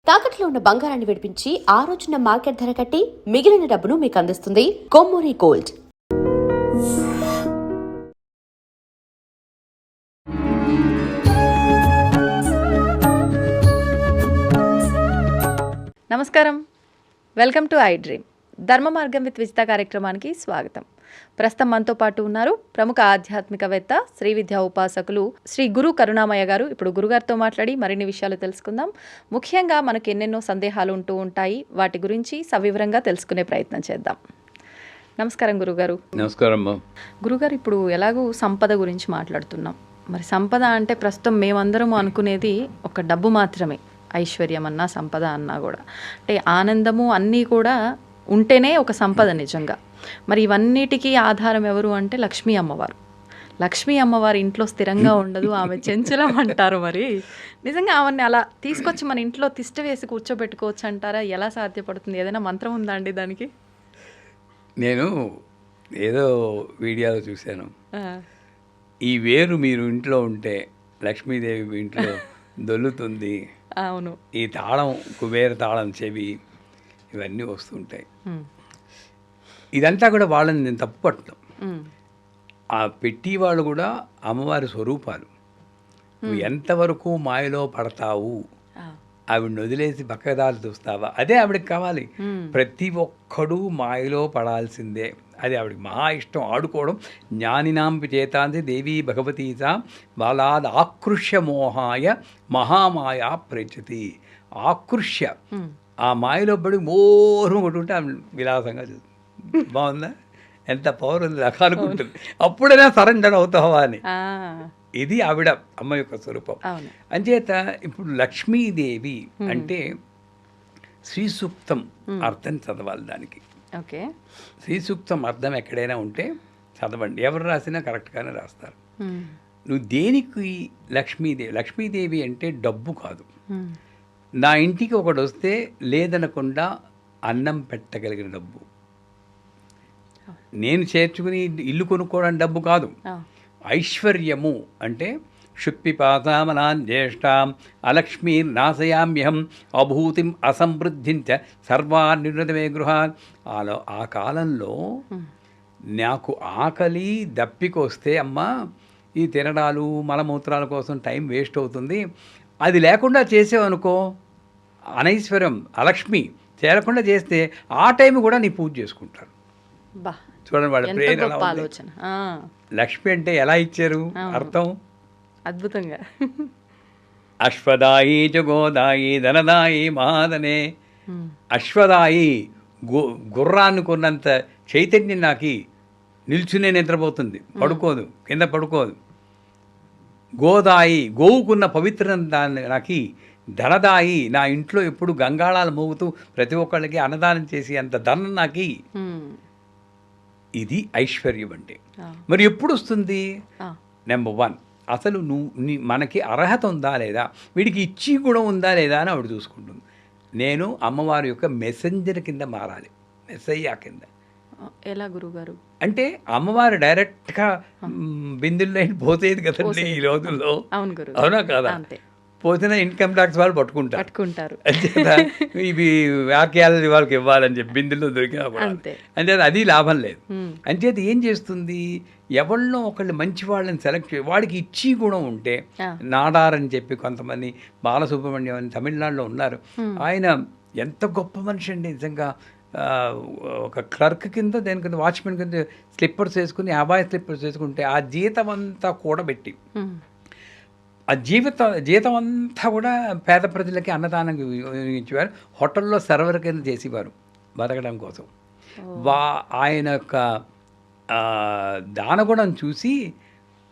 తాకట్లో ఉన్న బంగారాన్ని విడిపించి ఆ రోజున మార్కెట్ ధర కట్టి మిగిలిన డబ్బును మీకు అందిస్తుంది కొమ్మూరి గోల్డ్. నమస్కారం, వెల్కమ్ టు ఐ డ్రీమ్. ధర్మ మార్గం విత్ విజిత కార్యక్రమానికి స్వాగతం. ప్రస్తుతం మనతో పాటు ఉన్నారు ప్రముఖ ఆధ్యాత్మికవేత్త, శ్రీ విద్యా ఉపాసకులు శ్రీ గురు కరుణామయ్య గారు. ఇప్పుడు గురుగారితో మాట్లాడి మరిన్ని విషయాలు తెలుసుకుందాం. ముఖ్యంగా మనకు ఎన్నెన్నో సందేహాలు ఉంటూ ఉంటాయి, వాటి గురించి సవివరంగా తెలుసుకునే ప్రయత్నం చేద్దాం. నమస్కారం గురుగారు. నమస్కారం గురుగారు, ఇప్పుడు ఎలాగూ సంపద గురించి మాట్లాడుతున్నాం. మరి సంపద అంటే ప్రస్తుతం మేమందరం అనుకునేది ఒక డబ్బు మాత్రమే. ఐశ్వర్యం అన్నా సంపద అన్నా కూడా అంటే ఆనందము అన్నీ కూడా ఉంటేనే ఒక సంపద నిజంగా. మరి ఇవన్నిటికీ ఆధారం ఎవరు అంటే లక్ష్మీ అమ్మవారు. లక్ష్మీ అమ్మవారి ఇంట్లో స్థిరంగా ఉండదు, ఆమె చెంచలం అంటారు. మరి నిజంగా ఆమెని అలా తీసుకొచ్చి మన ఇంట్లో తిష్ట వేసి కూర్చోబెట్టుకోవచ్చు అంటారా? ఎలా సాధ్యపడుతుంది? ఏదైనా మంత్రం ఉందా అండి దానికి? నేను ఏదో వీడియోలో చూశాను, ఈ వేరు మీరు ఇంట్లో ఉంటే లక్ష్మీదేవి మీ ఇంట్లో దొల్లుతుంది, అవును, ఈ తాళం కుబేర తాళం చెవి ఇవన్నీ వస్తుంటాయి. ఇదంతా కూడా వాళ్ళని నేను తప్పు పట్టడం. ఆ పెట్టి వాళ్ళు కూడా అమ్మవారి స్వరూపాలు. నువ్వు ఎంతవరకు మాయలో పడతావు, ఆవిడని వదిలేసి పక్కదారి చూస్తావా, అదే ఆవిడకి కావాలి. ప్రతి ఒక్కడూ మాయలో పడాల్సిందే, అది ఆవిడకి మహా ఇష్టం. ఆడుకోవడం. జ్ఞానినాంపి చేతాంది దేవీ భగవతీసా బాలాద్ ఆకృష్య మోహాయ మహామాయా ప్రచతి. ఆకృష్య, ఆ మాయలో పడి మోహం కొట్టుకుంటే ఆమె విలాసంగా చూస్తుంది. బాగుందా? ఎంత పవర్ ఉంది అనుకుంటుంది. అప్పుడైనా సరెండర్ అవుతావా అని. ఇది ఆవిడ అమ్మ యొక్క స్వరూపం. అంచేత ఇప్పుడు లక్ష్మీదేవి అంటే శ్రీ సూక్తం అర్థం చదవాలి దానికి. ఓకే, శ్రీ సూక్తం అర్థం ఎక్కడైనా ఉంటే చదవండి. ఎవరు రాసినా కరెక్ట్గానే రాస్తారు. నువ్వు దేనికి లక్ష్మీదేవి అంటే డబ్బు కాదు. నా ఇంటికి ఒకడు వస్తే లేదనకుండా అన్నం పెట్టగలిగిన డబ్బు. నేను చేర్చుకుని ఇల్లు కొనుక్కోవడం డబ్బు కాదు. ఐశ్వర్యము అంటే శుక్పిపాసామనాన్ జ్యేష్ఠాం అలక్ష్మీర్ నాశయామ్యహం అభూతిం అసమృద్ధించ సర్వాన్నిర్ణతమే గృహాన్. ఆ కాలంలో నాకు ఆకలి దప్పికొస్తే అమ్మా ఈ తినడాలు మలమూత్రాల కోసం టైం వేస్ట్ అవుతుంది, అది లేకుండా చేసేవనుకో అనైశ్వర్యం అలక్ష్మి చేరకుండా చేస్తే ఆ టైం కూడా నీ పూజ చేసుకుంటారు. చూడండి వాళ్ళ ప్రేరణ. లక్ష్మి అంటే ఎలా ఇచ్చారు అర్థం అద్భుతంగా. అశ్వదాయి జగోదాయి ధనదాయి మహాదనే. అశ్వదాయి గుర్రాన్ని కొన్నంత చైతన్యం నాకి, నిల్చునే నిద్రపోతుంది, పడుకోదు, కింద పడుకోదు. గోదాయి గోవుకున్న పవిత్రత దాన్ని నాకి. ధనదాయి నా ఇంట్లో ఎప్పుడు గంగాళాలు మోగుతూ ప్రతి ఒక్కళ్ళకి అన్నదానం చేసి అంత ధనం నాకి. ఇది ఐశ్వర్యం అంటే. మరి ఎప్పుడు వస్తుంది? నెంబర్ 1, అసలు మనకి అర్హత ఉందా లేదా, వీడికి ఇచ్చి గుణం ఉందా లేదా అని ఆవిడ చూసుకుంటుంది. నేను అమ్మవారి యొక్క మెసెంజర్ కింద మారాలి, మెస్సయ్యా కింద. ఎలా గురుగారు? అంటే అమ్మవారు డైరెక్ట్గా బిందుల్లో పోసేది కదండి ఈ రోజుల్లో. అవునా కాదా? పోతేనే ఇన్కమ్ ట్యాక్స్ వాళ్ళు పట్టుకుంటారు. ఇవి వాక్యాలు వాళ్ళకి ఇవ్వాలని చెప్పి బిందుల్లో దొరికినా కూడా అంతే, అది లాభం లేదు. అంచేత ఏం చేస్తుంది, ఎవరినో ఒకళ్ళు మంచి వాళ్ళని సెలెక్ట్ చేసి వాడికి ఇచ్చి గుణం ఉంటే, నాడార్ అని చెప్పి కొంతమంది, బాలసుబ్రహ్మణ్యం అని తమిళనాడులో ఉన్నారు, ఆయన ఎంత గొప్ప మనిషి అండి నిజంగా. ఒక క్లర్క్ కింద దేని కింద వాచ్మెన్ కింద స్లిప్పర్స్ వేసుకుని, అబాయ్ స్లిప్పర్స్ వేసుకుంటే ఆ జీతం అంతా కూడబెట్టి ఆ జీతం అంతా కూడా పేద ప్రజలకి అన్నదానం వినియోగించేవారు. హోటల్లో సర్వర్ కింద చేసేవారు బతకడం కోసం. ఆయన యొక్క దానగుణం చూసి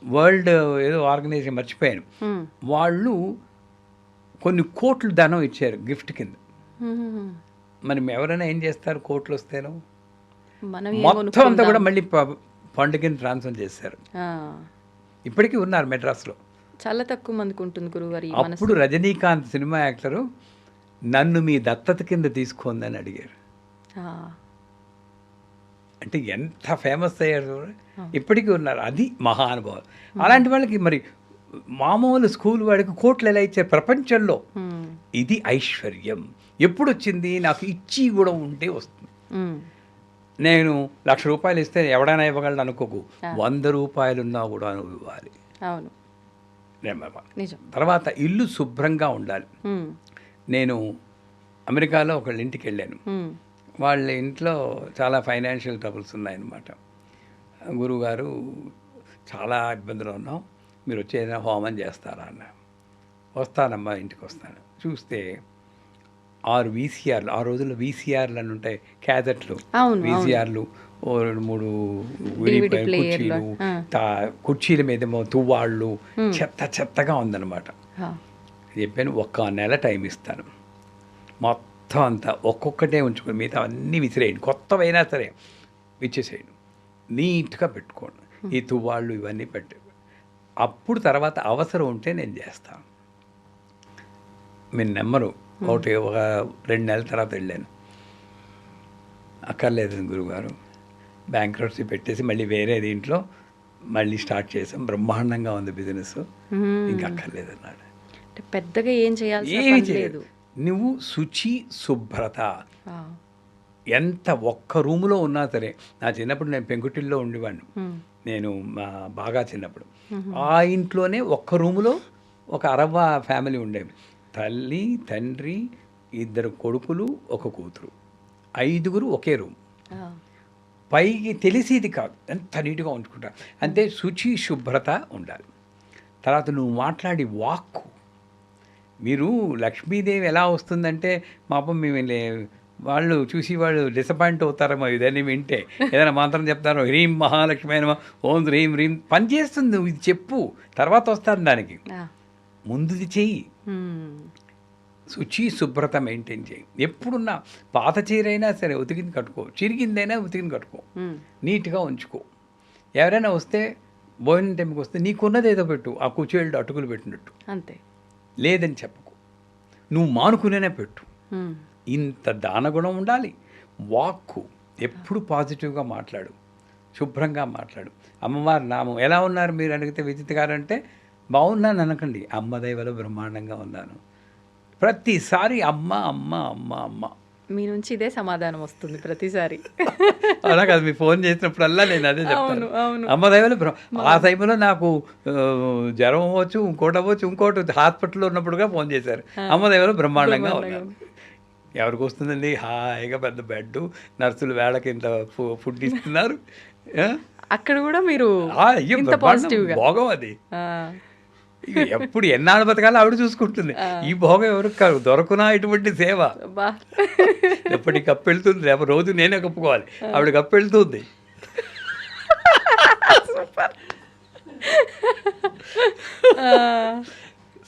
వరల్డ్ ఏదో ఆర్గనైజేషన్ మర్చిపోయాను, వాళ్ళు కొన్ని కోట్లు ధనం ఇచ్చారు గిఫ్ట్ కింద. మరి ఎవరైనా ఏం చేస్తారు కోట్లు వస్తేనో? మొత్తం అంతా కూడా మళ్ళీ ఫండ్ కింద ట్రాన్స్ఫర్ చేశారు. ఇప్పటికీ ఉన్నారు మెడ్రాస్లో. చాలా తక్కువ మందికి ఉంటుంది గురుగారు. అప్పుడు రజనీకాంత్ సినిమా యాక్టరు నన్ను మీ దత్తత కింద తీసుకోందని అడిగారు. అంటే ఎంత ఫేమస్ అయ్యారు, ఇప్పటికీ ఉన్నారు. అది మహానుభావం. అలాంటి వాళ్ళకి మరి మామూలు స్కూల్ వాడికి కోట్లు ఎలా ఇచ్చారు ప్రపంచంలో. మ్మ్. ఇది ఐశ్వర్యం. ఎప్పుడు వచ్చింది? నాకు ఇచ్చి కూడా ఉంటే వస్తుంది. మ్మ్. నేను ₹1,00,000 ఇస్తే ఎవడైనా ఇవ్వగలను అనుకోకు. 100 రూపాయలున్నా కూడా నువ్వు ఇవ్వాలి. అవును, నెంబర్ 1. నిజం. తర్వాత ఇల్లు శుభ్రంగా ఉండాలి. మ్మ్. నేను అమెరికాలో ఒకళ్ళ ఇంటికి వెళ్ళాను. మ్మ్. వాళ్ళ ఇంట్లో చాలా ఫైనాన్షియల్ ట్రబుల్స్ ఉన్నాయన్నమాట. గురువుగారు చాలా ఇబ్బందులు ఉన్నాం, మీరు వచ్చి ఏదైనా హోమం చేస్తారా అన్న. వస్తానమ్మా, ఇంటికి వస్తాను. చూస్తే 6 VCRలు, ఆ రోజుల్లో VCRలు అని ఉంటాయి, క్యాసెట్లు. అవును, VCRలు, 2-3 DVD కుర్చీలు, ప్లేయర్లు. కుర్చీల మీదేమో తువ్వాళ్ళు, చెత్తగా ఉందన్నమాట. ఆ. చెప్పాను, 1 నెల టైం ఇస్తాను, మొత్తం అంతా ఒక్కొక్కటే ఉంచుకొని మిగతా అన్నీ విసిరేయండి, కొత్తవైనా సరే ఇచ్చేసేయండి, నీట్గా పెట్టుకోండి, ఈ తువ్వాళ్ళు ఇవన్నీ పెట్టి, అప్పుడు తర్వాత అవసరం ఉంటే నేను చేస్తాను. మీరు నెంబరు ఒక 2 నెలల తర్వాత వెళ్ళాను. అక్కర్లేదు గురువుగారు, బ్యాంక్రప్సీ పెట్టేసి మళ్ళీ వేరే దీంట్లో మళ్ళీ స్టార్ట్ చేసాం, బ్రహ్మాండంగా ఉంది బిజినెస్, ఇంకా అక్కర్లేదు అన్నాడు. అంటే పెద్దగా ఏం చేయాల్సిన ఏమీ పని చేయలేదు. లేదు. నువ్వు శుచి శుభ్రత, ఆ. ఎంత ఒక్క రూములో ఉన్నా సరే. నా చిన్నప్పుడు నేను పెంకుటిల్లో ఉండేవాడిని, మ్మ్. నేను బాగా చిన్నప్పుడు. ఆ ఇంట్లోనే ఒక్క రూములో ఒక అరవ్వ ఫ్యామిలీ ఉండేవి. తల్లి, తండ్రి, 2 కొడుకులు, 1 కూతురు, 5గురు ఒకే రూమ్. ఆ. పైకి తెలిసేది కాదు, ఎంత నీట్గా ఉంచుకుంటా. అంతే, శుచి శుభ్రత ఉండాలి. తర్వాత నువ్వు మాట్లాడి వాక్కు. మీరు లక్ష్మీదేవి ఎలా వస్తుందంటే, పాపం వాళ్ళు చూసి వాళ్ళు డిసప్పాయింట్ అవుతారేమో ఇదని వింటే. ఏదైనా మంత్రం చెప్తారో, హ్రీం మహాలక్ష్మి అయినా ఓం హ్రీం హ్రీం పని చేస్తుంది. నువ్వు ఇది చెప్పు, తర్వాత వస్తాను దానికి, ఆ. ముందుది చెయ్యి. మ్మ్. శుచి శుభ్రత మెయింటైన్ చేయి. ఎప్పుడున్నా పాత చీరైనా సరే ఉతికింది కట్టుకో, చిరిగిందైనా ఉతికింది కట్టుకో, మ్మ్. నీట్గా ఉంచుకో. ఎవరైనా వస్తే భోజనం టైంకి వస్తే నీకున్నది ఏదో పెట్టు, ఆ కుచేళ్ళు అటుకులు పెట్టినట్టు, అంతే. లేదని చెప్పకు, నువ్వు మానుకునేనే పెట్టు. మ్మ్. ఇంత దానగుణం ఉండాలి. వాక్కు ఎప్పుడు పాజిటివ్గా మాట్లాడు, శుభ్రంగా మాట్లాడు. అమ్మవారి నామం ఎలా ఉన్నారు మీరు అడిగితే, విజిత్ గారు అంటే బాగున్నాను అనకండి, అమ్మ దైవలో బ్రహ్మాండంగా ఉన్నాను. ప్రతిసారి అమ్మ అమ్మ అమ్మ అమ్మ. మీ నుంచి ఇదే సమాధానం వస్తుంది ప్రతిసారి. అలా కాదు, మీ ఫోన్ చేసినప్పుడల్లా నేను అదే చెప్తాను, అవును. అమ్మ దైవలో ఆ టైంలో నాకు జ్వరం అవ్వచ్చు, ఇంకోటి హాస్పిటల్లో ఉన్నప్పుడుగా ఫోన్ చేశారు, అమ్మ దైవలో బ్రహ్మాండంగా ఉన్నాను. ఎవరికి వస్తుందండి, హాయిగా పెద్ద బెడ్, నర్సులు వేళకి ఇంత ఫుడ్ ఇస్తున్నారు. అక్కడ కూడా మీరు అయ్యో, ఇంత పాజిటివ్గా భోగం అది. ఇక ఎప్పుడు ఎన్నాళ్ళు బతకాలో ఆవిడ చూసుకుంటుంది. ఈ భోగం ఎవరికి కాదు, దొరకునా ఇటువంటి సేవ. ఎప్పటికి కప్పు వెళ్తుంది, రేపు రోజు నేనే కప్పుకోవాలి, ఆవిడ కప్పు వెళ్తుంది.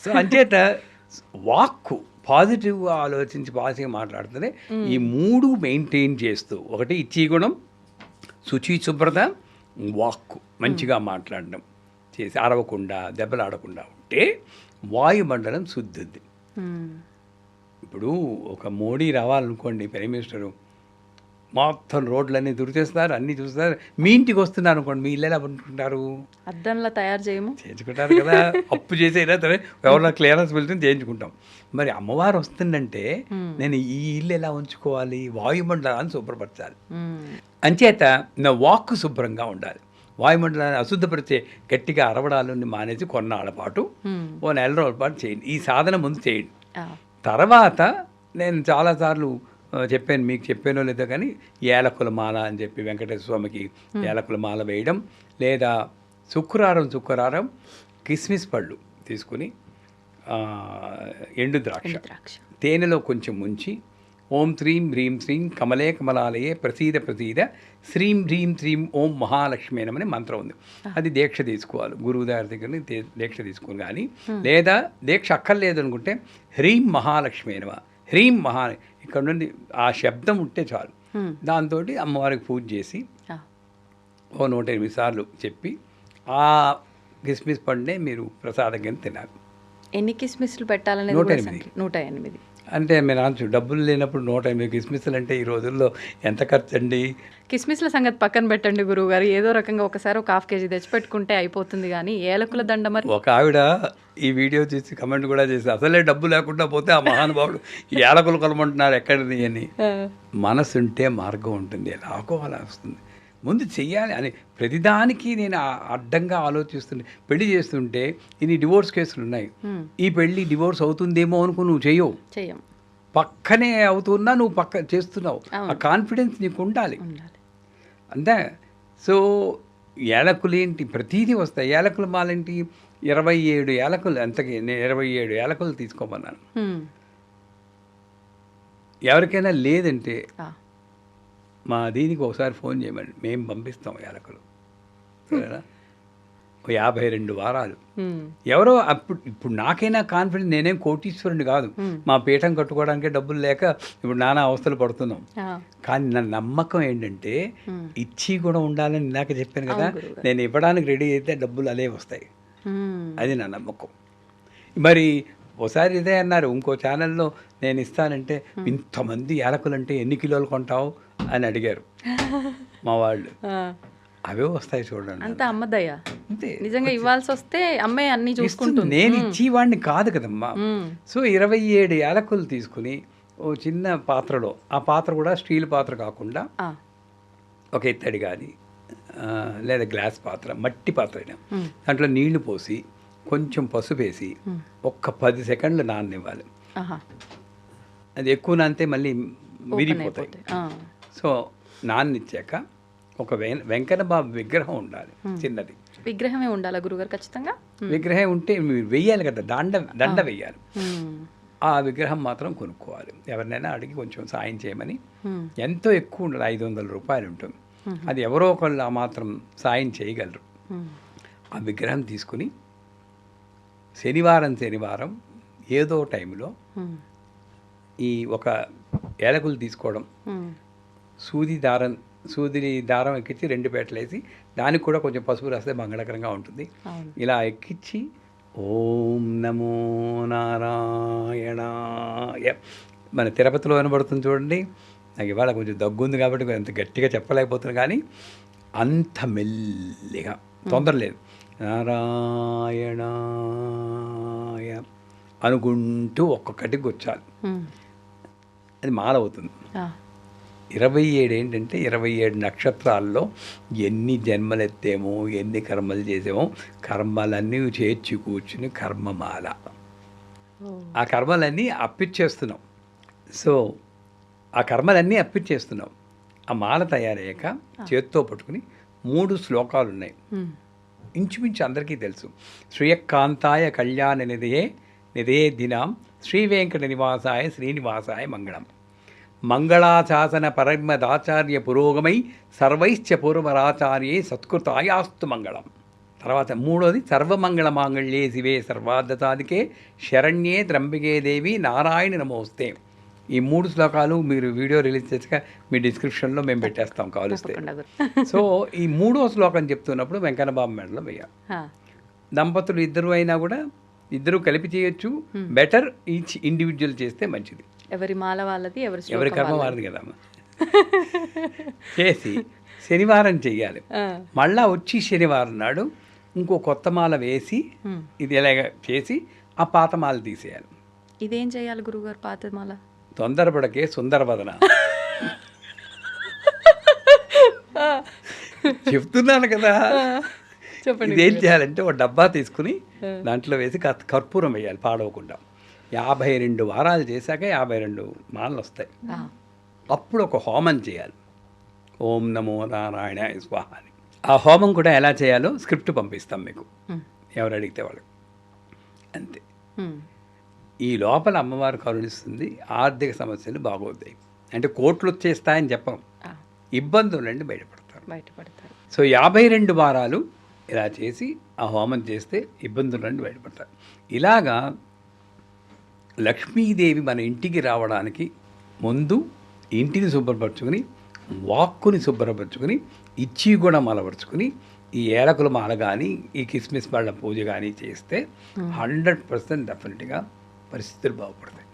సో అంచేత వాక్కు పాజిటివ్గా ఆలోచించి పాజిటివ్గా మాట్లాడుతుంది. ఈ 3 మెయింటైన్ చేస్తూ, ఒకటి ఇచ్చి గుణం, శుచి శుభ్రత, వాక్కు మంచిగా మాట్లాడడం చేసి, అరవకుండా దెబ్బలాడకుండా ఉంటే వాయుమండలం శుద్ధి. ఇప్పుడు ఒక మోడీ రావాలనుకోండి, ప్రైమ్ మినిస్టరు, మొత్తం రోడ్లన్నీ దురిచేస్తున్నారు, అన్నీ చూస్తున్నారు. మీ ఇంటికి వస్తున్నారు అనుకోండి, మీ ఇల్లు ఎలా అనుకుంటారు? అద్దంలా తయారు చేయము, చేయించుకుంటారు కదా, అప్పు చేసైనా సరే ఎవరైనా క్లియరెన్స్ వెళ్తుంది చేయించుకుంటాం. మరి అమ్మవారు వస్తుందంటే నేను ఈ ఇల్లు ఎలా ఉంచుకోవాలి, వాయుమండలాన్ని శుభ్రపరచాలి. అంచేత నా వాక్కు శుభ్రంగా ఉండాలి. వాయుమండలాన్ని అశుద్ధపరిచే గట్టిగా అరవడాలని మానేసి కొన్నాళ్ళ పాటు, 1 నెల రోజుల పాటు చేయండి. ఈ సాధన ముందు చేయండి. తర్వాత నేను చాలాసార్లు చెప్పాను, మీకు చెప్పానో లేదో కానీ, ఏలకుల మాల అని చెప్పి వెంకటేశ్వర స్వామికి ఏలకుల మాల వేయడం, లేదా శుక్రవారం కిస్మిస్ పళ్ళు తీసుకుని ఎండు ద్రాక్ష తేనెలో కొంచెం ముంచి, ఓం శ్రీం హ్రీం శ్రీం కమలే కమలాలయే ప్రసీద శ్రీం హ్రీం శ్రీం ఓం మహాలక్ష్మి అని మంత్రం ఉంది. అది దీక్ష తీసుకోవాలి, గురువు దగ్గర దీక్ష తీసుకుని. కానీ లేదా దీక్ష అక్కర్లేదు అనుకుంటే హ్రీం మహాలక్ష్మి నమః, హ్రీం ఇక్కడ నుండి ఆ శబ్దం ఉంటే చాలు. దాంతో అమ్మవారికి పూజ చేసి 108 సార్లు చెప్పి ఆ కిస్మిస్ పండునే మీరు ప్రసాదం కింద తినాలి. ఎన్ని కిస్మిస్లు పెట్టాలనేది 108. 108. అంటే మీరు అనొచ్చు డబ్బులు లేనప్పుడు 108 కిస్మిస్లు అంటే ఈ రోజుల్లో ఎంత ఖర్చు అండి? కిస్మిస్ల సంగతి పక్కన పెట్టండి గురువుగారు, ఏదో రకంగా ఒకసారి ఒక 1/2 కేజీ తెచ్చిపెట్టుకుంటే అయిపోతుంది, కానీ ఏలకుల దండ మరి. ఒక ఆవిడ ఈ వీడియో చూసి కమెంట్ కూడా చేసి అసలే డబ్బు లేకుండా పోతే ఆ మహానుభావుడు ఏలకులు కొలమంటున్నారు ఎక్కడిది అని. మనసు ఉంటే మార్గం ఉంటుంది, ఎలాగో అలా వస్తుంది. ముందు చెయ్యాలి అని ప్రతిదానికి నేను అడ్డంగా ఆలోచిస్తుంటే పెళ్లి చేస్తుంటే ఇన్ని డివోర్స్ కేసులు ఉన్నాయి. ఈ పెళ్ళి డివోర్స్ అవుతుందేమో అనుకో నువ్వు చెయ్యవు, పక్కనే అవుతున్నా నువ్వు పక్క చేస్తున్నావు. ఆ కాన్ఫిడెన్స్ నీకు ఉండాలి అంతే. సో ఏలకులు ఏంటి ప్రతీదీ వస్తాయి. ఏలకులు మాలేంటి 27 ఏలకులు, అంతకి నేను 27 ఏలకులు తీసుకోమన్నాను. ఎవరికైనా లేదంటే మా దీనికి ఒకసారి ఫోన్ చేయమండి, మేము పంపిస్తాం ఏలకులు. సరేనా? 52 వారాలు. ఎవరో అప్పుడు ఇప్పుడు నాకైనా కాన్ఫిడెన్స్, నేనేం కోటీశ్వరుని కాదు, మా పీఠం కట్టుకోవడానికే డబ్బులు లేక ఇప్పుడు నానా అవస్థలు పడుతున్నాం. కానీ నా నమ్మకం ఏంటంటే ఇచ్చి కూడా ఉండాలని ఇందాక చెప్పాను కదా, నేను ఇవ్వడానికి రెడీ అయితే డబ్బులు అలే వస్తాయి. అది నా నమ్మకం. మరి ఒకసారి ఇదే అన్నారు ఇంకో ఛానల్లో, నేను ఇస్తానంటే ఇంతమంది యాలకులు అంటే ఎన్ని కిలోలు కొంటావు అని అడిగారు మా వాళ్ళు. అవే వస్తాయి చూడండి, అంత అమ్మదయ్యా. అంతే, నిజంగా ఇవ్వాల్సి వస్తే అమ్మాయి అన్ని చూసుకుంటుంది. నేను ఇచ్చేవాడిని కాదు కదమ్మా. సో 27 యాలకులు తీసుకుని ఓ చిన్న పాత్రలో, ఆ పాత్ర కూడా స్టీల్ పాత్ర కాకుండా ఒక ఇత్తడి కానీ లేదా గ్లాస్ పాత్ర, మట్టి పాత్ర అయినా, దాంట్లో నీళ్లు పోసి కొంచెం పసుపు వేసి ఒక్క 10 సెకండ్లు నాననివ్వాలి. అది ఎక్కువ నానితే మళ్ళీ విరిగిపోతాయి. సో నాన్నిచ్చాక ఒక వెంకన్న బాబు విగ్రహం ఉండాలి, చిన్నది విగ్రహమే ఉండాలి గురుగారు ఖచ్చితంగా. విగ్రహం ఉంటే మీరు వెయ్యాలి కదా, దండ వెయ్యాలి. ఆ విగ్రహం మాత్రం కొనుక్కోవాలి, ఎవరినైనా అడిగి కొంచెం సాయం చేయమని. ఎంతో ఎక్కువ ఉండదు, 500 రూపాయలు ఉంటుంది. అది ఎవరో ఒకళ్ళు ఆ మాత్రం సాయం చేయగలరు. ఆ విగ్రహం తీసుకుని శనివారం ఏదో టైంలో ఈ ఒక ఏలకులు తీసుకోవడం, సూది దారం ఎక్కించి 2 పేటలు వేసి దానికి కూడా కొంచెం పసుపు రాస్తే మంగళకరంగా ఉంటుంది. ఇలా ఎక్కించి ఓం నమో నారాయణాయ, మన తిరుపతిలో వినబడుతుంది చూడండి. నాకు ఇవాళ కొంచెం దగ్గుంది కాబట్టి అంత గట్టిగా చెప్పలేకపోతున్నాను, కానీ అంత మెల్లిగా, తొందర లేదు, నారాయణాయ అనుకుంటూ ఒక్కొక్కటి గుచ్చాలి. అది మాల అవుతుంది. 27 ఏంటంటే 27 నక్షత్రాల్లో ఎన్ని జన్మలు ఎత్తేమో, ఎన్ని కర్మలు చేసామో, కర్మలన్నీ చేర్చి కూర్చుని కర్మమాల, ఆ కర్మలన్నీ అప్పిచ్చేస్తున్నాం. సో ఆ కర్మలన్నీ అప్పిచ్చేస్తున్నాం. ఆ మాల తయారయ్యాక చేత్తో పట్టుకుని 3 శ్లోకాలు ఉన్నాయి, ఇంచుమించు అందరికీ తెలుసు. శ్రీయకాంతాయ కళ్యాణ నిధే దినాం శ్రీ వెంకట నివాసాయ శ్రీనివాసాయ మంగళం. మంగళాశాసన పరమదాచార్య పురోగమై సర్వైశ్చ పూర్వరాచార్యే సత్కృతాయాస్తు మంగళం. తర్వాత 3వది సర్వమంగళ మాంగళ్యే శివే సర్వార్థసాధికే శరణ్యే త్రంబికే దేవి నారాయణ నమోస్తే. ఈ 3 శ్లోకాలు మీరు వీడియో రిలీజ్ చేసాక మీ డిస్క్రిప్షన్లో మేము పెట్టేస్తాం కావలిస్తే. సో ఈ 3వ శ్లోకం చెప్తున్నప్పుడు వెంకన్న బాబు మెడలో వేయాలి. దంపతులు ఇద్దరు అయినా కూడా ఇద్దరు కలిపి చేయొచ్చు, బెటర్ ఈచ్ ఇండివిజువల్ చేస్తే మంచిది. ఎవరి మాల వాళ్ళది, ఎవరి కర్మ వారిది కదా. చేసి శనివారం చెయ్యాలి. మళ్ళా వచ్చి శనివారం నాడు ఇంకో కొత్త మాల వేసి ఇది ఎలాగ చేసి ఆ పాత మాల తీసేయాలి. ఇదేం చేయాలి గురుగారు పాత మాల? తొందరపడకే సుందరవదన చెప్తున్నాను కదా. ఇదేం చేయాలంటే ఒక డబ్బా తీసుకుని దాంట్లో వేసి కర్పూరం వేయాలి పాడవకుండా. 52 వారాలు చేశాక 52 మాలలు వస్తాయి. అప్పుడు ఒక హోమం చేయాలి, ఓం నమో నారాయణాయ స్వాహ అని. ఆ హోమం కూడా ఎలా చేయాలో స్క్రిప్ట్ పంపిస్తాం మీకు, ఎవరు అడిగితే వాళ్ళు. అంతే. ఈ లోపల అమ్మవారు కరుణిస్తుంది, ఆర్థిక సమస్యలు బాగోతాయి. అంటే కోట్లు వచ్చేస్తాయని చెప్పం, ఇబ్బందులు నుండి బయటపడతారు. సో 52 వారాలు ఇలా చేసి ఆ హోమం చేస్తే ఇబ్బందుల నుండి బయటపడతారు. ఇలాగా లక్ష్మీదేవి మన ఇంటికి రావడానికి ముందు ఇంటిని శుభ్రపరచుకుని, వాక్కుని శుభ్రపరచుకుని, ఇచ్చి కూడా మలపరుచుకుని, ఈ ఏలకుల మాల కానీ ఈ కిస్మిస్ పళ్ళ పూజ కానీ చేస్తే 100% డెఫినెట్గా పరిస్థితులు బాగుపడతాయి.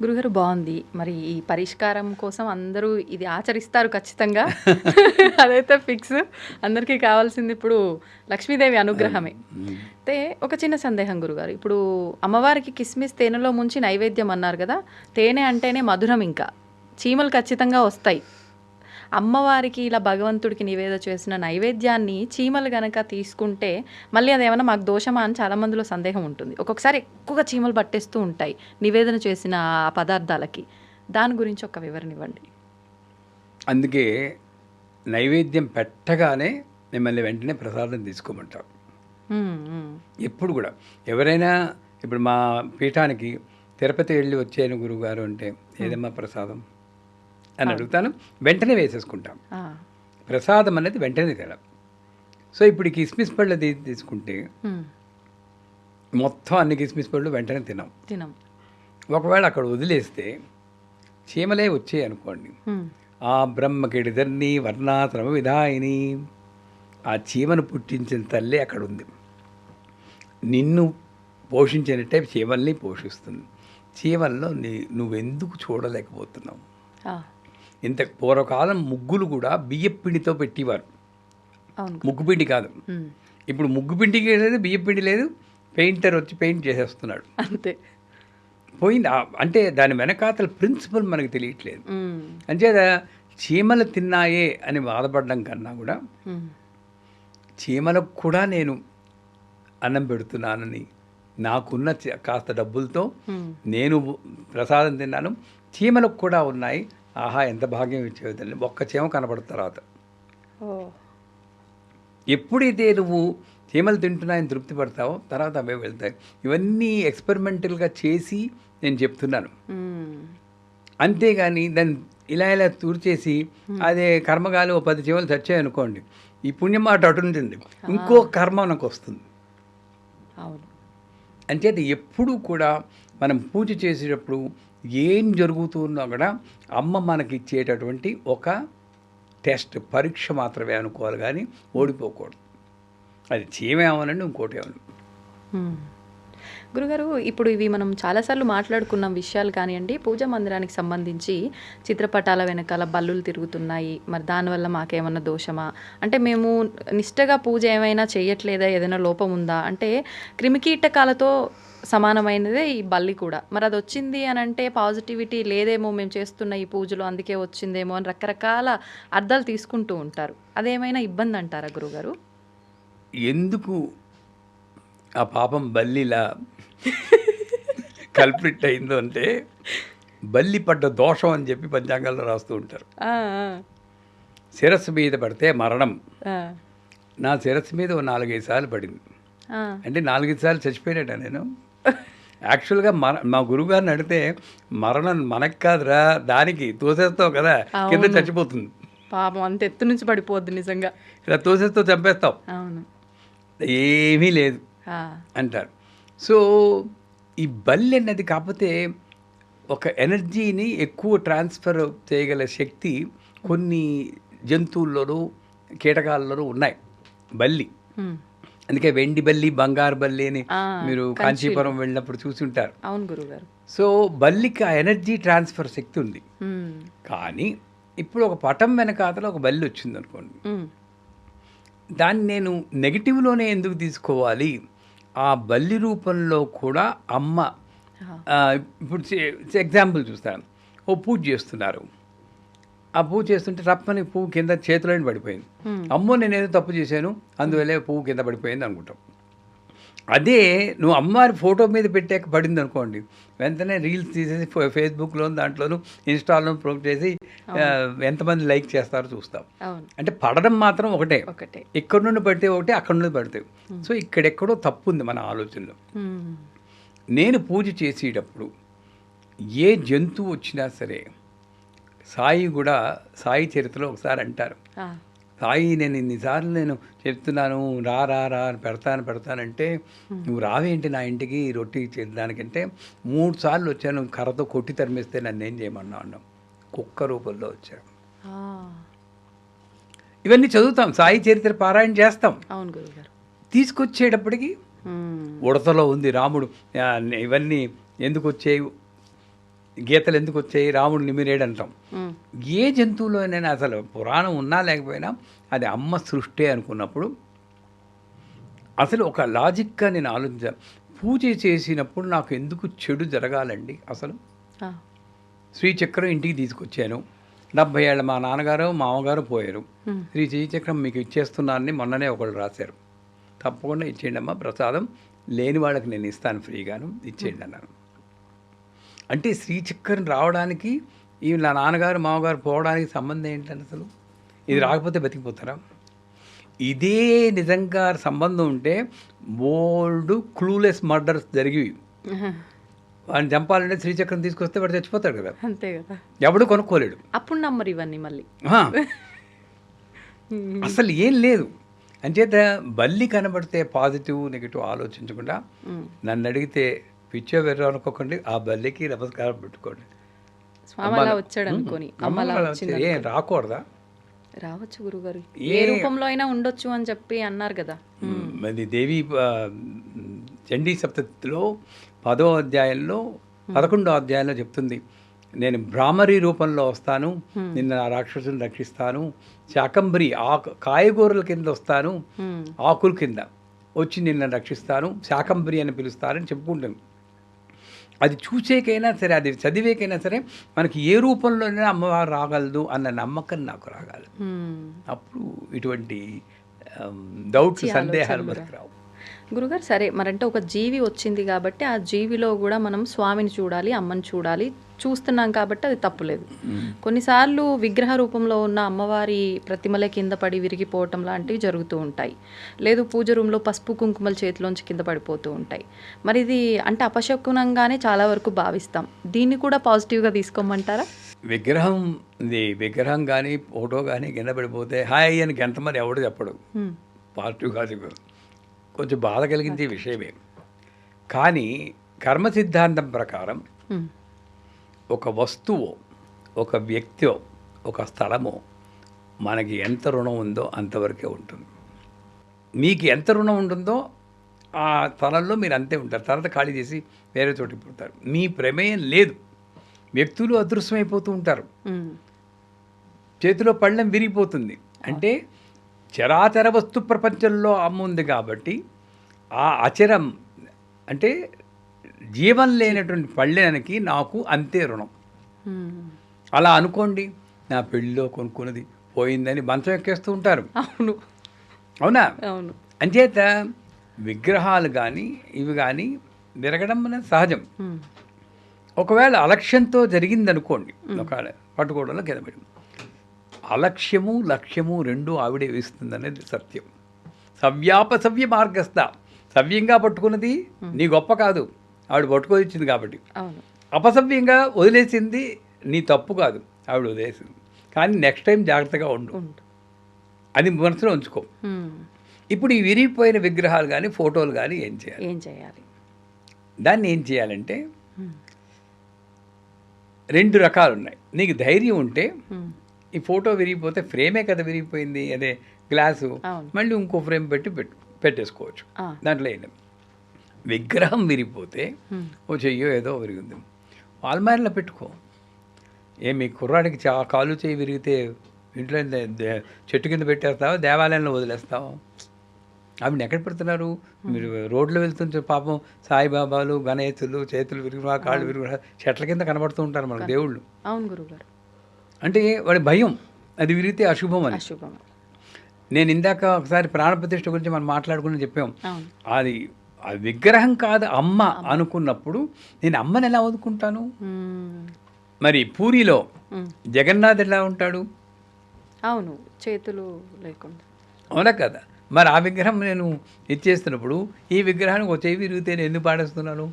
గురుగారు బాగుంది. మరి ఈ పరిష్కారం కోసం అందరూ ఇది ఆచరిస్తారు ఖచ్చితంగా. అదైతే ఫిక్స్. అందరికీ కావాల్సింది ఇప్పుడు లక్ష్మీదేవి అనుగ్రహమే. అయితే ఒక చిన్న సందేహం గురుగారు, ఇప్పుడు అమ్మవారికి కిస్మిస్ తేనెలో ముంచి నైవేద్యం అన్నారు కదా, తేనె అంటేనే మధురం, ఇంకా చీమలు ఖచ్చితంగా వస్తాయి. అమ్మవారికి ఇలా భగవంతుడికి నివేద చేసిన నైవేద్యాన్ని చీమలు గనక తీసుకుంటే మళ్ళీ అదేమన్నా మాకు దోషమా అని చాలా మందిలో సందేహం ఉంటుంది. ఒక్కొక్కసారి ఎక్కువగా చీమలు పట్టేస్తూ ఉంటాయి నివేదన చేసిన ఆ పదార్థాలకి. దాని గురించి ఒక వివరణ ఇవ్వండి. అందుకే నైవేద్యం పెట్టగానే మిమ్మల్ని వెంటనే ప్రసాదం తీసుకోమంటారు ఎప్పుడు కూడా. ఎవరైనా ఇప్పుడు మా పీఠానికి తిరుపతి వెళ్ళి వచ్చాను గురువుగారు అంటే, ఏదమ్మా ప్రసాదం అని అడుగుతాను, వెంటనే వేసేసుకుంటాం. ప్రసాదం అనేది వెంటనే తినాలి. సో ఇప్పుడు ఈ కిస్మిస్ పళ్ళు తీసుకుంటే మొత్తం అన్ని కిస్మిస్ పళ్ళు వెంటనే తినం. ఒకవేళ అక్కడ వదిలేస్తే చీమలే వచ్చాయి అనుకోండి, ఆ బ్రహ్మకిడిదర్ని వర్ణాశ్రమ విధాయిని, ఆ చీమను పుట్టించిన తల్లి అక్కడ ఉంది. నిన్ను పోషించినట్టే చీమల్ని పోషిస్తుంది. చీమల్లో నువ్వెందుకు చూడలేకపోతున్నావు? ఇంత పూర్వకాలం ముగ్గులు కూడా బియ్యపిండితో పెట్టేవారు, ముగ్గుపిండి కాదు. ఇప్పుడు ముగ్గుపిండికి లేదు, బియ్యపిండి లేదు, పెయింటర్ వచ్చి పెయింట్ చేసేస్తున్నాడు, అంతే పోయింది. అంటే దాని వెనకాతల ప్రిన్సిపల్ మనకు తెలియట్లేదు. అంచేత చీమలు తిన్నాయే అని బాధపడడం కన్నా కూడా చీమలకు కూడా నేను అన్నం పెడుతున్నానని, నాకున్న కాస్త డబ్బులతో నేను ప్రసాదం తిన్నాను, చీమలకు కూడా ఉన్నాయి, ఆహా ఎంత భాగ్యం ఇచ్చేవి తల్లి, ఒక్క చీమ కనపడిన తర్వాత. ఎప్పుడైతే నువ్వు చీమలు తింటున్నాయని తృప్తి పడతావో తర్వాత అవే వెళ్తాయి. ఇవన్నీ ఎక్స్పెరిమెంటల్గా చేసి నేను చెప్తున్నాను. అంతేగాని దాన్ని ఇలా తూర్చేసి అదే కర్మగాలి 10 చీమలు చచ్చాయి అనుకోండి, ఈ పుణ్యం మాట అటు ఉంటుంది, ఇంకో కర్మ నాకు వస్తుంది. అంచేత ఎప్పుడూ కూడా మనం పూజ చేసేటప్పుడు ఏం జరుగుతున్నా కూడా అమ్మ మనకి ఇచ్చేటటువంటి ఒక టెస్ట్, పరీక్ష మాత్రమే అనుకోవాలి, కానీ ఓడిపోకూడదు. అది చీమే అవ్వాలండి, ఇంకోటి అవ్వాలి. గురుగారు, ఇప్పుడు ఇవి మనం చాలాసార్లు మాట్లాడుకున్నాం విషయాలు కానివ్వండి. పూజా మందిరానికి సంబంధించి చిత్రపటాల వెనకాల బల్లులు తిరుగుతున్నాయి, మరి దానివల్ల మాకేమన్నా దోషమా, అంటే మేము నిష్టగా పూజ ఏమైనా చేయట్లేదా, ఏదైనా లోపం ఉందా, అంటే క్రిమికీటకాలతో సమానమైనదే ఈ బల్లి కూడా. మరి అది వచ్చింది అని అంటే పాజిటివిటీ లేదేమో మేము చేస్తున్న ఈ పూజలో, అందుకే వచ్చిందేమో అని రకరకాల అర్థాలు తీసుకుంటూ ఉంటారు. అదేమైనా ఇబ్బంది అంటారా గురుగారు? ఎందుకు ఆ పాపం బల్లిలా కల్ప్రిట్ అయిందో అంటే, బల్లి పడ్డ దోషం అని చెప్పి పంచాంగాల్లో రాస్తూ ఉంటారు. శిరస్సు మీద పడితే మరణం. నా శిరస్సు మీద 4-5 సార్లు పడింది. అంటే 4-5 సార్లు చచ్చిపోయినట్ట నేను. యాక్చువల్గా మా గురువుగారిని అడిగితే, మరణం మనకు కాదురా, దానికి తోసేస్తావు కదా, కింద చచ్చిపోతుంది. పాపం అంత ఎత్తు నుంచి పడిపోద్ది నిజంగా, ఇలా తోసేస్తావు చంపేస్తావు, ఏమీ లేదు అంటారు. సో ఈ బల్లి అన్నది కాకపోతే ఒక ఎనర్జీని ఎక్కువ ట్రాన్స్ఫర్ చేయగల శక్తి కొన్ని జంతువుల్లోనూ కీటకాల్లోనూ ఉన్నాయి బల్లి. అందుకే వెండి బల్లి, బంగారు బల్లి అని మీరు కాంచీపురం వెళ్ళినప్పుడు చూసి ఉంటారు. అవును గురుగారు. సో బల్లికి ఆ ఎనర్జీ ట్రాన్స్ఫర్ శక్తి ఉంది. కానీ ఇప్పుడు ఒక పటం వెనకాతలో ఒక బల్లి వచ్చింది అనుకోండి, దాన్ని నేను నెగిటివ్లోనే ఎందుకు తీసుకోవాలి? ఆ బల్లి రూపంలో కూడా అమ్మ, ఇప్పుడు ఎగ్జాంపుల్ చూస్తాను, ఓ పూజ చేస్తున్నారు, ఆ పూజ చేస్తుంటే రప్పని పువ్వు కింద చేతిలోని పడిపోయింది. అమ్మో నేనేదో తప్పు చేశాను అందువల్లే పువ్వు కింద పడిపోయింది అనుకుంటాం. అదే నువ్వు అమ్మవారి ఫోటో మీద పెట్టాక పడింది అనుకోండి, వెంటనే రీల్స్ తీసేసి ఫేస్బుక్లోను దాంట్లోనూ ఇన్స్టాలోను ప్రొమోట్ చేసి ఎంతమంది లైక్ చేస్తారో చూస్తాం. అంటే పడడం మాత్రం ఒకటే, ఇక్కడ నుండి పడితే ఒకటే, అక్కడ నుండి పడితే. సో ఇక్కడెక్కడో తప్పు ఉంది మన ఆలోచనలో. నేను పూజ చేసేటప్పుడు ఏ జంతువు వచ్చినా సరే, సాయి కూడా సాయి చరిత్రలో ఒకసారి అంటారు, సాయి నేను ఇన్నిసార్లు నేను చెప్తున్నాను రా రా రా పెడతానంటే నువ్వు రావేంటి నా ఇంటికి రొట్టి చేయడానికంటే 3 సార్లు వచ్చాను, కర్రతో కొట్టి తరిమేస్తే నన్ను ఏం చేయమన్నా అన్నాం, కుక్క రూపంలో వచ్చాను. ఇవన్నీ చదువుతాం, సాయి చరిత్ర పారాయణ చేస్తాం. అవును గురుగారు. తీసుకొచ్చేటప్పటికి ఉడతలో ఉంది రాముడు, ఇవన్నీ ఎందుకు వచ్చాయి గీతలు ఎందుకు వచ్చాయి, రాముడు నిమిరేడు అంటాం. ఏ జంతువులోనైనా అసలు పురాణం ఉన్నా లేకపోయినా అది అమ్మ సృష్టి అనుకున్నప్పుడు అసలు ఒక లాజిక్గా నేను ఆలోచించాను. పూజ చేసినప్పుడు నాకు ఎందుకు చెడు జరగాలండి? అసలు శ్రీచక్రం ఇంటికి తీసుకొచ్చాను, 70 ఏళ్ళ మా నాన్నగారు మామగారు పోయారు, శ్రీచక్రం మీకు ఇచ్చేస్తున్నానని మొన్ననే ఒకళ్ళు రాశారు, తప్పకుండా ఇచ్చేయండి అమ్మా, ప్రసాదం లేని వాళ్ళకి నేను ఇస్తాను ఫ్రీగాను, ఇచ్చేయండి అన్నాను. అంటే శ్రీచక్రం రావడానికి ఈ నా నాన్నగారు మామగారు పోవడానికి సంబంధం ఏంటని అసలు? ఇది రాకపోతే బతికిపోతారా? ఇదే నిజంగా సంబంధం ఉంటే బోల్డ్ క్లూలెస్ మర్డర్స్ జరిగి వాడిని చంపాలంటే శ్రీచక్రం తీసుకొస్తే వాడు చచ్చిపోతాడు కదా, అంతే కదా, ఎవడు కొనుక్కోలేడు. అప్పుడు నమ్మరు ఇవన్నీ మళ్ళీ. అసలు ఏం లేదు. అంచేత బల్లి కనబడితే పాజిటివ్ నెగిటివ్ ఆలోచించకుండా నన్ను అడిగితే పిచ్చో వెర్ర అనుకోకండి, ఆ బల్లికి నమస్కారం పెట్టుకోండి. స్వామి వచ్చాడు అనుకోని ఏం రాకూడదా? రావచ్చు గురుగారు, ఏ రూపంలో అయినా ఉండొచ్చు అని చెప్పి అన్నారు కదా. అది దేవి చండీ సప్తతిలో 10వ అధ్యాయంలో 11వ అధ్యాయంలో చెప్తుంది, నేను భ్రామరి రూపంలో వస్తాను, నిన్న ఆ రాక్షసుని రక్షిస్తాను, శాకంబరి కాయగూరల కింద వస్తాను, ఆకుల కింద వచ్చి నిన్న రక్షిస్తాను, శాకంబరి అని పిలుస్తానని చెప్పుకుంటాను. అది చూసేకైనా సరే, అది చదివేకైనా సరే మనకి ఏ రూపంలోనైనా అమ్మవారు రాగలదు అన్న నమ్మకం నాకు రాగాలి. అప్పుడు ఇటువంటి డౌట్స్ సందేహాలు మనకు రావు. గురుగారు సరే, మరంటే ఒక జీవి వచ్చింది కాబట్టి ఆ జీవిలో కూడా మనం స్వామిని చూడాలి, అమ్మని చూడాలి, చూస్తున్నాం కాబట్టి అది తప్పులేదు. కొన్నిసార్లు విగ్రహ రూపంలో ఉన్న అమ్మవారి ప్రతిమల కింద పడి విరిగిపోవటం లాంటివి జరుగుతూ ఉంటాయి, లేదు పూజ రూమ్లో పసుపు కుంకుమల చేతిలోంచి కింద పడిపోతూ ఉంటాయి. మరి ఇది అంటే అపశకునంగానే చాలా వరకు భావిస్తాం, దీన్ని కూడా పాజిటివ్గా తీసుకోమంటారా? విగ్రహం కానీ ఫోటో కానీ కింద పడిపోతే హాయ్ అని గంటమని ఎవడు చెప్పడు, పాజిటివ్ కాదు, కొంచెం బాధ కలిగించే విషయమే. కానీ కర్మ సిద్ధాంతం ప్రకారం ఒక వస్తువు, ఒక వ్యక్తి, ఒక స్థలము మనకి ఎంత రుణం ఉందో అంతవరకే ఉంటుంది. మీకు ఎంత రుణం ఉంటుందో ఆ స్థలంలో మీరు అంతే ఉంటారు, తర్వాత ఖాళీ చేసి వేరే చోటికి పోతారు. మీ ప్రమేయం లేదు. వ్యక్తులు అదృశ్యమైపోతూ ఉంటారు, చేతిలో పళ్ళెం విరిగిపోతుంది. అంటే చరాచర వస్తు ప్రపంచంలో అమ్మ ఉంది కాబట్టి ఆ అచరం అంటే జీవం లేనటువంటి పళ్ళెనకి నాకు అంతే రుణం. అలా అనుకోండి, నా పెళ్ళిలో కొనుక్కున్నది పోయిందని మంచం ఎక్కేస్తూ ఉంటారు. అవునా? అంచేత విగ్రహాలు కానీ ఇవి కానీ విరగడం అనేది సహజం. ఒకవేళ అలక్ష్యంతో జరిగిందనుకోండి, ఒకవేళ పట్టుకోవడంలో కింద పడి, అలక్ష్యము లక్ష్యము రెండు ఆవిడే వేస్తుందనేది సత్యం. సవ్య మార్గస్థ, సవ్యంగా పట్టుకున్నది నీ గొప్ప కాదు, ఆవిడ పట్టుకొని ఇచ్చింది కాబట్టి. అపసవ్యంగా వదిలేసింది నీ తప్పు కాదు, ఆవిడ వదిలేసింది. కానీ నెక్స్ట్ టైం జాగ్రత్తగా ఉండు, అది మనసులో ఉంచుకో. ఇప్పుడు ఈ విరిగిపోయిన విగ్రహాలు కానీ ఫోటోలు కానీ ఏం చేయాలి? దాన్ని ఏం చేయాలంటే 2 రకాలు ఉన్నాయి. నీకు ధైర్యం ఉంటే ఈ ఫోటో విరిగిపోతే ఫ్రేమే కదా విరిగిపోయింది, అదే గ్లాసు, మళ్ళీ ఇంకో ఫ్రేమ్ పెట్టేసుకోవచ్చు, దాంట్లో ఏంటి. విగ్రహం విరిగిపోతే ఓ చెయ్యో ఏదో విరిగింది, వాల్మారిలో పెట్టుకో. మీ కుర్రాడికి కాలు చేయి విరిగితే ఇంట్లో చెట్టు కింద పెట్టేస్తావా, దేవాలయంలో వదిలేస్తావా? ఆవిడ ఎక్కడ పెడుతున్నారు? మీరు రోడ్లో వెళ్తుంటే పాపం సాయిబాబాలు గణేశులు చేతులు విరిగినా కాళ్ళు విరిగినా చెట్ల కింద కనబడుతూ ఉంటారు మనకు దేవుళ్ళు. అవును గురుగారు. అంటే వాడి భయం, అది విరిగితే అశుభం అని. నేను ఇందాక ఒకసారి ప్రాణప్రతిష్ఠ గురించి మనం మాట్లాడుకుని చెప్పాం. అది విగ్రహం కాదు అమ్మ అనుకున్నప్పుడు నేను అమ్మని ఎలా వదుకుంటాను? మరి పూరిలో జగన్నాథ్ ఎలా ఉంటాడు? అవును, చేతులు లేకుండా. అవునా కదా? మరి ఆ విగ్రహం నేను ఇచ్చేస్తున్నప్పుడు ఈ విగ్రహానికి వచ్చే విరిగితే నేను ఎందుకు పాడేస్తున్నాను?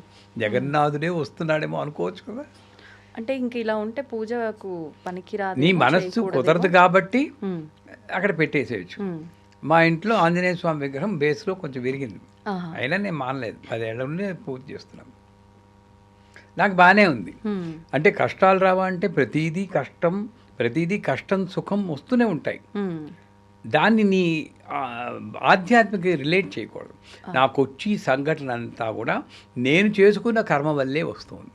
జగన్నాథుడే వస్తున్నాడేమో అనుకోవచ్చు కదా. అంటే ఇంక ఇలా ఉంటే పూజకు పనికిరాదు, నీ మనస్సు కుదరదు కాబట్టి అక్కడ పెట్టేసేయచ్చు. మా ఇంట్లో ఆంజనేయ స్వామి విగ్రహం బేస్లో కొంచెం విరిగింది, అయినా నేను మానలేదు, 10 ఏళ్ల నుండి పూజ చేస్తున్నాను, నాకు బాగానే ఉంది. అంటే కష్టాలు రావా అంటే ప్రతిదీ కష్టం సుఖం వస్తూనే ఉంటాయి. దాన్ని నీ ఆధ్యాత్మిక రిలేట్ చేయకూడదు. నాకు వచ్చి సంఘటన అంతా కూడా నేను చేసుకున్న కర్మ వల్లే వస్తుంది.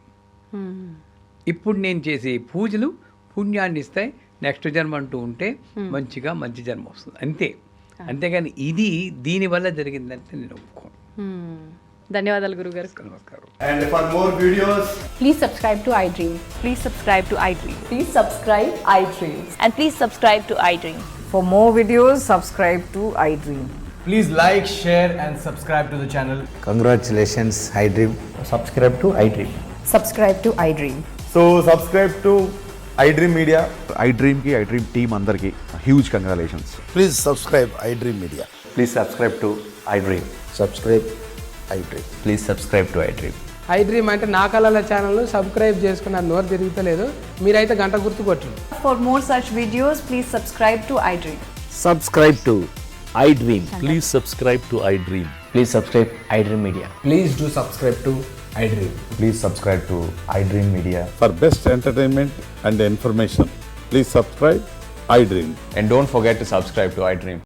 ఇప్పుడు నేను చేసే పూజలు పుణ్యాన్ని ఇస్తాయి, నెక్స్ట్ జన్మ అంటూ ఉంటే మంచిగా మంచి జన్మ వస్తుంది అంతే. అంతేగాని ఇది దీనివల్ల జరిగిందంటే నేను ఒప్పుకోను. ధన్యవాదాలు గురుగారు. నమస్కారం. And for more videos, Please subscribe to iDream. Please subscribe to iDream. Please subscribe iDream. And please subscribe to iDream. For more videos, subscribe to iDream. please like, share, and subscribe to the channel. Congratulations, iDream. Subscribe to iDream. Subscribe to iDream. So subscribe to iDream Media. iDream ki iDream team అందరికి huge congratulations. Please subscribe iDream Media. Please subscribe to iDream. Subscribe iDream. Please subscribe to iDream. iDream అంటే నా కళల channel subscribe చేసుకున్న నోరు తిరుగుతలేదు, మీరైతే గంట గుర్తు కొట్టండి. For more such videos, please subscribe to iDream. Subscribe to iDream. Please subscribe to iDream. Please subscribe iDream Media. Please do subscribe to iDream. Please subscribe to iDream Media. For best entertainment and information, please subscribe iDream. And don't forget to subscribe to iDream.